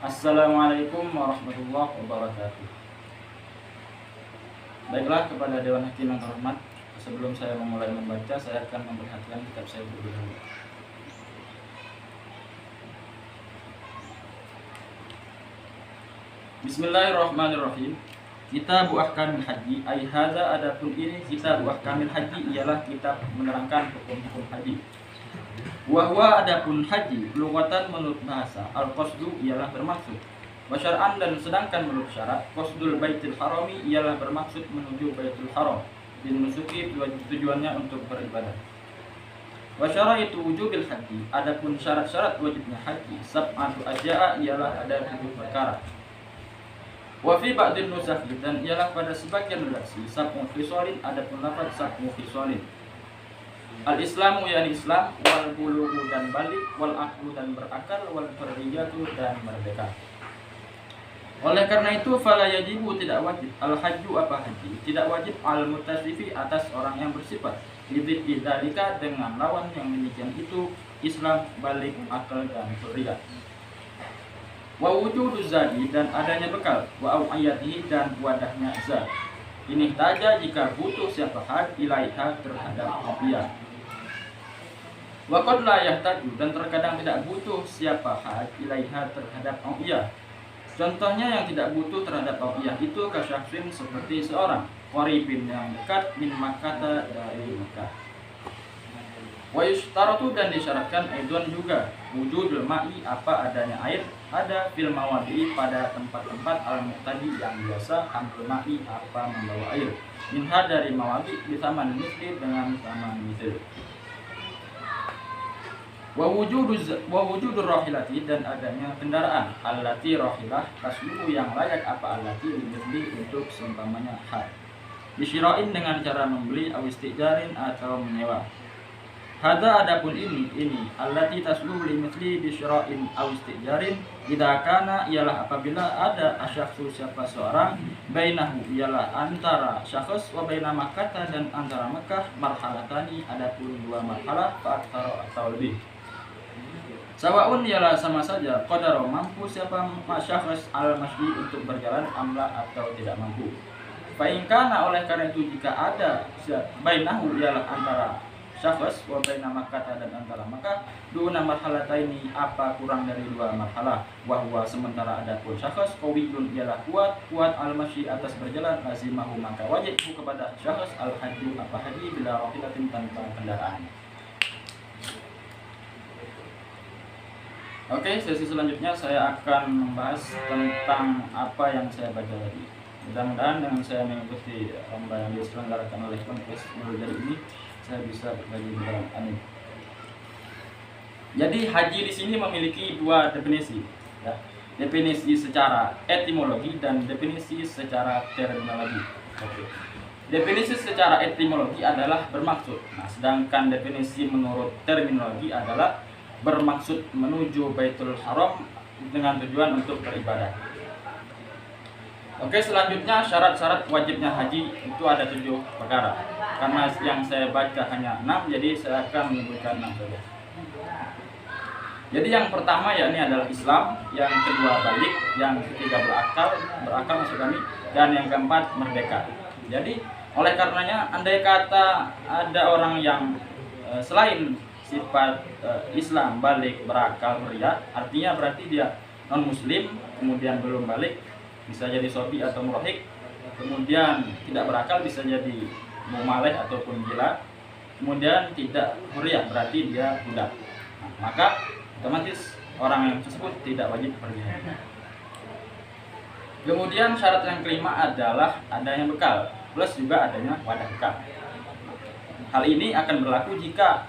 Assalamualaikum warahmatullahi wabarakatuh. Baiklah, kepada Dewan Hakim yang terhormat, sebelum saya memulai membaca, saya akan memperhatikan kitab saya terlebih dahulu. Bismillahirrahmanirrahim. Kitab Ahkamil Haji, ai hadza, adapun ini Kitab Ahkamil Haji ialah kitab menerangkan hukum-hukum haji. Wa huwa, adapun haji, lughatan menurut bahasa, al-qasdu ialah bermaksud. Wa syar'an, dan sedangkan menurut syarat, qasdul baitil harami ialah bermaksud menuju baitul haram. Bin nusuki, tujuannya untuk beribadah. Wa syaraitu wujubil haji, adapun syarat-syarat wajibnya haji, sab'atu ajya'a ialah ada 7 perkara. Wa fi ba'din nusakh, dan ialah pada sebagian redaksi, sab'u khisalin, adapun lafaz sab'u khisalin. Al-Islamu, yakni Islam, wal bulughu, dan balik, wal aqlu, dan berakal, wal hurriyatu, dan merdeka. Oleh karena itu, fala yajibu, tidak wajib, al-hajju, apa haji, tidak wajib al-muttasifi, atas orang yang bersifat lidid dzalika, dengan lawan yang demikian itu, Islam, balik, akal, dan hurriyah. Wa wujuduz zadi, dan adanya bekal, wa au'ayatihi, dan wadahnya zat. Ini saja jika butuh siapa had ilaiha, terhadap rupiah. Wa qad la yahtaju, dan terkadang tidak butuh siapa had ilaiha, terhadap rupiah. Contohnya yang tidak butuh terhadap rupiah itu kasyafin, seperti seorang qaribin yang dekat min Makkah, dari Makkah. Wa yushtaratu, dan disyaratkan aidon juga wujudul ma'i, apa adanya air, ada fil mawadi, pada tempat-tempat al-muqtadi yang biasa ambil ma'i, apa membawa air, minha, dari mawadi, bisaman misli, dengan saman misli. Wa wujudur rahilati, dan adanya kendaraan, allati rahilah, tasluhu, yang layak, apa allati misli, untuk seumpamanya had, disyira'in, dengan cara membeli, awistijarin, atau menyewa. Hada, adapun ini allati tasluhu limithli bisyira'in aw istijarin, idza kana, ialah apabila ada asyakhsu, siapa seorang, bainahu, ialah antara syakhs, wa baina Makkah, dan antara Makkah, marhalatani, adapun 2 marhalah, fa'aktsara, atau lebih. Sawaun, ialah sama saja, qadara, mampu siapa syakhs al-masyi, untuk berjalan, amla, atau tidak mampu. Fa in kana, oleh karena itu jika ada bainahu, ialah antara syakhs, wa baina Makkah, dan antara Makkah, duna marhalataini, apa kurang dari 2 marhalah, wa huwa, sementara adapun syakhs, qawiyun, ialah kuat al-masyi, atas berjalan, lazimahu, maka wajib kepada syakhs al-hajju, apa haji, bila rahilatin, tanpa kendaraan. Oke, sesi selanjutnya saya akan membahas tentang apa yang saya baca tadi. Mudah-mudahan dengan saya mengikuti lomba yang diselenggarakan oleh Konfes Mulujari ini, saya bisa berbagi dalam amin. Jadi haji di sini memiliki 2 definisi, ya. Definisi secara etimologi dan definisi secara terminologi. Oke. Definisi secara etimologi adalah bermaksud. Nah, sedangkan definisi menurut terminologi adalah bermaksud menuju Baitul Haram dengan tujuan untuk beribadah. Oke, selanjutnya syarat-syarat wajibnya haji itu ada 7 perkara. Karena yang saya baca hanya 6, jadi saya akan menyebutkan 6 saja. Jadi yang pertama yakni adalah Islam, yang kedua balik, yang ketiga berakal maksud kami, dan yang keempat merdeka. Jadi oleh karenanya, andai kata ada orang yang selain sifat Islam, balik, berakal, meriah, artinya berarti dia non muslim, kemudian belum balik, bisa jadi sobi atau murahik, kemudian tidak berakal, bisa jadi mumaleh ataupun gila, kemudian tidak meriah, berarti dia budak. Nah, maka otomatis orang yang tersebut tidak wajib pergi haji. Kemudian syarat yang kelima adalah adanya bekal, plus juga adanya wadah bekal. Hal ini akan berlaku jika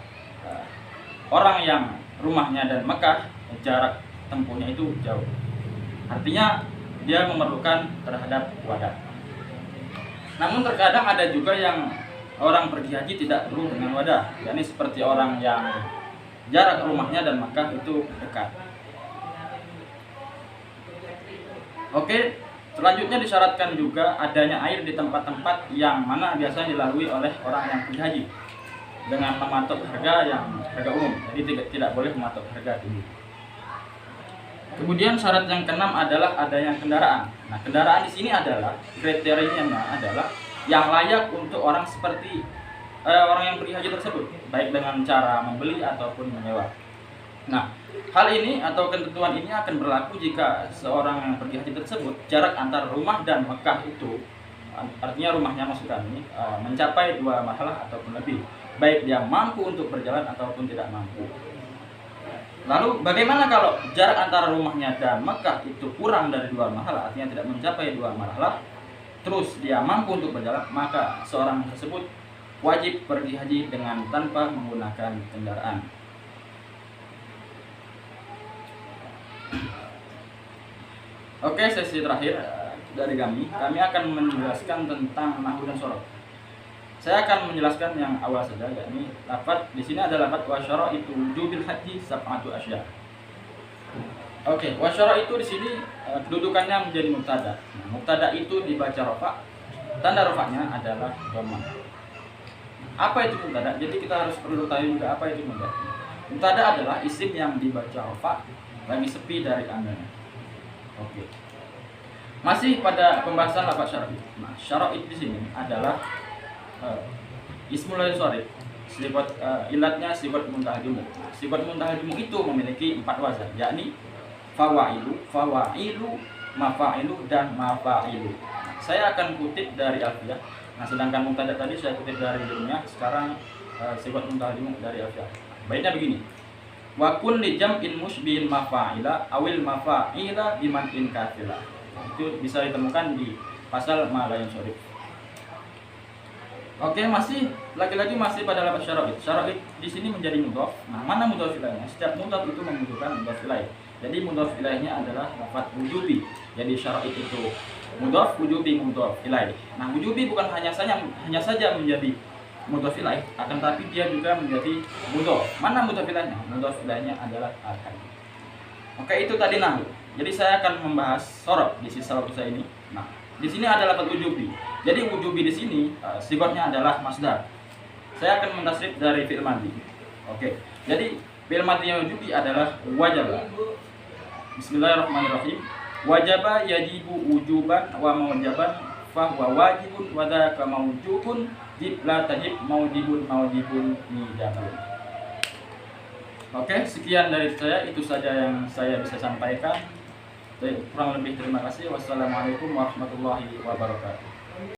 orang yang rumahnya dan Mekah jarak tempuhnya itu jauh. Artinya dia memerlukan terhadap wadah. Namun terkadang ada juga yang orang pergi haji tidak perlu dengan wadah, yakni seperti orang yang jarak rumahnya dan Mekah itu dekat. Oke, selanjutnya disyaratkan juga adanya air di tempat-tempat yang mana biasanya dilalui oleh orang yang pergi haji, dengan mematok harga umum, jadi tidak boleh mematok harga tinggi. Kemudian syarat yang keenam adalah adanya kendaraan. Nah, kendaraan di sini adalah kriterianya adalah yang layak untuk orang seperti orang yang pergi haji tersebut, baik dengan cara membeli ataupun menyewa. Nah, hal ini atau ketentuan ini akan berlaku jika seorang yang pergi haji tersebut jarak antara rumah dan Mekah itu, artinya rumahnya maksudnya ini, mencapai 2 marhalah ataupun lebih, baik dia mampu untuk berjalan ataupun tidak mampu. Lalu bagaimana kalau jarak antara rumahnya dan Mekah itu kurang dari 2 marhalah, artinya tidak mencapai 2 marhalah, terus dia mampu untuk berjalan, maka seorang tersebut wajib pergi haji dengan tanpa menggunakan kendaraan. Oke, sesi terakhir dari kami akan menjelaskan tentang nahwu dan sorab. Saya akan menjelaskan yang awal saja, yakni lafaz di sini ada lafaz wasyara itu wujubil haji sab'atu asya. Oke, wasyara itu di sini kedudukannya menjadi mubtada. Nah, mubtada itu dibaca rafa, tanda rafanya adalah dhamma. Apa itu mubtada? Jadi kita harus perlu tahu juga apa itu mubtada. Mubtada adalah isim yang dibaca rafa lagi sepi dari tandanya. Oke. Masih pada pembahasan lafaz syar'i. Nah, syar'i di sini adalah ismul sharif. Sifat ilatnya sifat muntahal jumuk. Sifat muntahal jumuk itu memiliki 4 wazan, yakni fawailu, mafailu dan mafailu. Saya akan kutip dari Alfiyah. Nah, sedangkan mubtada tadi saya kutip dari jumnya, sekarang sifat muntahal jumuk dari Alfiyah. Baiknya begini. Wa kulli jam'in musybihin mafaila awil mafaila biman in kafila. Itu bisa ditemukan di pasal ma la yansharif. Oke, lagi-lagi masih pada lafaz syara'id. Syara'id di sini menjadi mudhaf. Nah, mana mudhaf ilaihnya? Setiap mudhaf itu membutuhkan mudhaf ilaih. Jadi mudhaf ilaihnya adalah lafaz wujubi. Jadi syara'id itu mudhaf, wujubi mudhaf ilaih. Nah, wujubi bukan hanya saja menjadi mudhaf ilaih, akan tapi dia juga menjadi mudhaf. Mana mudhaf ilaihnya? Mudhaf ilaihnya adalah al-haji. Oke, itu tadi nahwu. Jadi saya akan membahas sorab di sisa waktu saya ini. Nah, di sini ada lafaz wujubi. Jadi wujubi di sini sifatnya adalah masdar. Saya akan mentasrif dari fi'il madhi. Oke. Jadi fi'il madhi yang wujubi adalah wajaba. Bismillahirrahmanirrahim. Wajaba yajibu wujuban wa maujaban fa huwa wajibun wa dzaka mawjubun jib la tajib mawjibun nijabun. Oke, sekian dari saya, itu saja yang saya bisa sampaikan. Kurang lebih terima kasih. Wassalamualaikum warahmatullahi wabarakatuh.